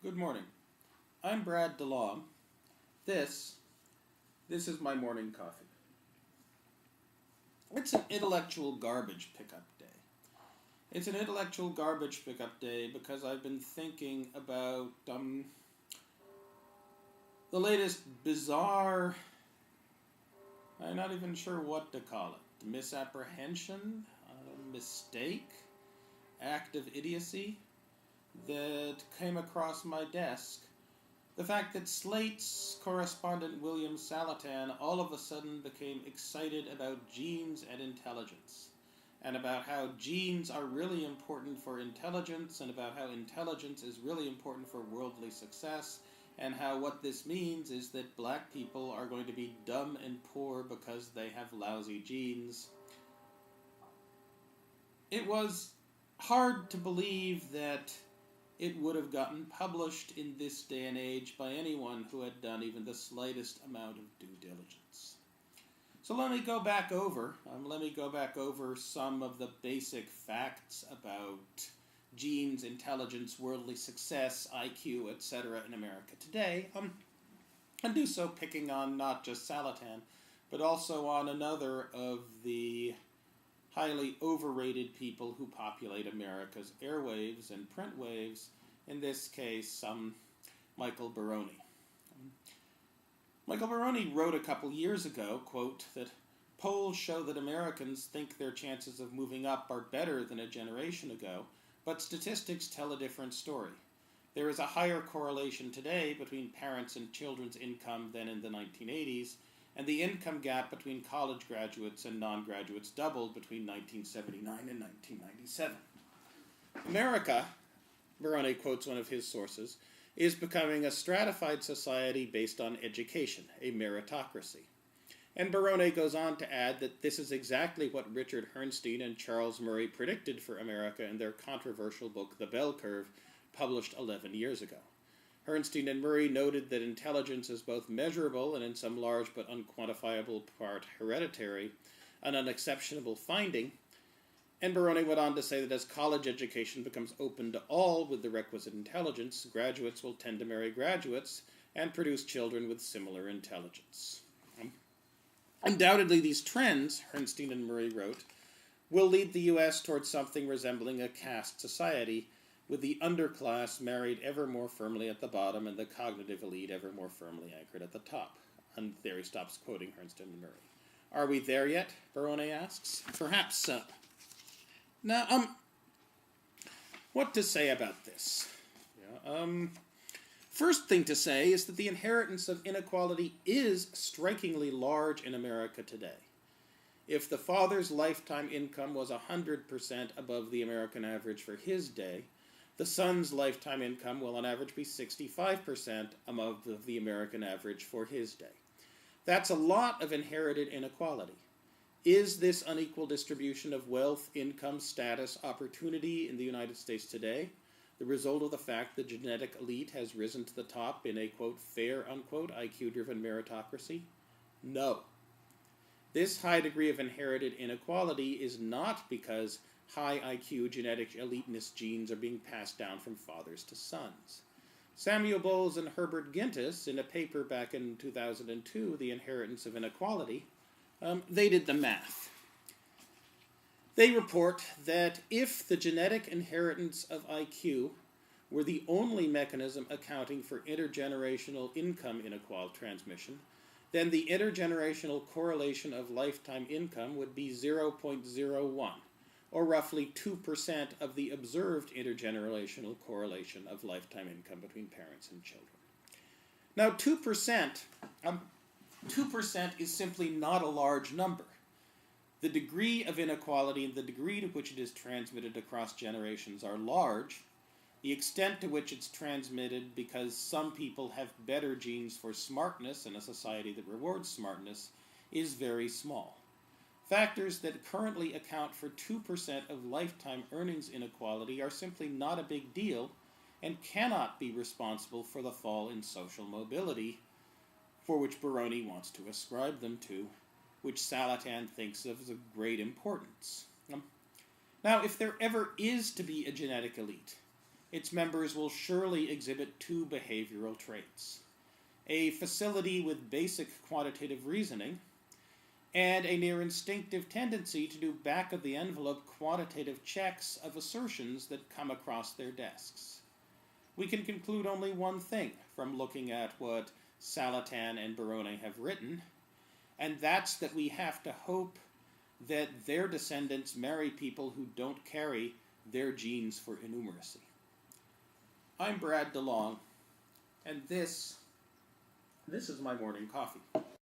Good morning. I'm Brad DeLong. This is my morning coffee. It's an intellectual garbage pickup day. It's an intellectual garbage pickup day because I've been thinking about the latest bizarre, I'm not even sure what to call it, misapprehension, mistake, act of idiocy that came across my desk. The fact that Slate's correspondent William Salatan all of a sudden became excited about genes and intelligence, and about how genes are really important for intelligence, and about how intelligence is really important for worldly success, and how what this means is that black people are going to be dumb and poor because they have lousy genes. It was hard to believe that it would have gotten published in this day and age by anyone who had done even the slightest amount of due diligence. So let me go back over some of the basic facts about genes, intelligence, worldly success, IQ, etc. in America today, and do so picking on not just Salatan, but also on another of the highly overrated people who populate America's airwaves and print waves, in this case, Michael Baroni. Michael Baroni wrote a couple years ago, quote, that polls show that Americans think their chances of moving up are better than a generation ago, but statistics tell a different story. There is a higher correlation today between parents' and children's income than in the 1980s, and the income gap between college graduates and non-graduates doubled between 1979 and 1997. America, Baroni quotes one of his sources, is becoming a stratified society based on education, a meritocracy. And Baroni goes on to add that this is exactly what Richard Herrnstein and Charles Murray predicted for America in their controversial book, The Bell Curve, published 11 years ago. Herrnstein and Murray noted that intelligence is both measurable and in some large but unquantifiable part hereditary, an unexceptionable finding, and Baroni went on to say that as college education becomes open to all with the requisite intelligence, graduates will tend to marry graduates and produce children with similar intelligence. Undoubtedly, these trends, Herrnstein and Murray wrote, will lead the U.S. towards something resembling a caste society, with the underclass married ever more firmly at the bottom and the cognitive elite ever more firmly anchored at the top. And there he stops quoting Herrnstein and Murray. Are we there yet? Baroni asks. Perhaps so. Now, what to say about this? First thing to say is that the inheritance of inequality is strikingly large in America today. If the father's lifetime income was 100% above the American average for his day, the son's lifetime income will on average be 65% above the American average for his day. That's a lot of inherited inequality. Is this unequal distribution of wealth, income, status, opportunity in the United States today the result of the fact the genetic elite has risen to the top in a, quote, fair, unquote, IQ-driven meritocracy? No. This high degree of inherited inequality is not because high IQ genetic eliteness genes are being passed down from fathers to sons. Samuel Bowles and Herbert Gintis, in a paper back in 2002, The Inheritance of Inequality, they did the math. They report that if the genetic inheritance of IQ were the only mechanism accounting for intergenerational income inequality transmission, then the intergenerational correlation of lifetime income would be 0.01. or roughly 2% of the observed intergenerational correlation of lifetime income between parents and children. Now, 2% is simply not a large number. The degree of inequality and the degree to which it is transmitted across generations are large. The extent to which it's transmitted because some people have better genes for smartness in a society that rewards smartness is very small. Factors that currently account for 2% of lifetime earnings inequality are simply not a big deal and cannot be responsible for the fall in social mobility, for which Baroni wants to ascribe them to, which Salatan thinks of as of great importance. Now, if there ever is to be a genetic elite, its members will surely exhibit two behavioral traits: a facility with basic quantitative reasoning, and a near instinctive tendency to do back-of-the-envelope quantitative checks of assertions that come across their desks. We can conclude only one thing from looking at what Salatan and Barone have written, and that's that we have to hope that their descendants marry people who don't carry their genes for innumeracy. I'm Brad DeLong, and this is my morning coffee.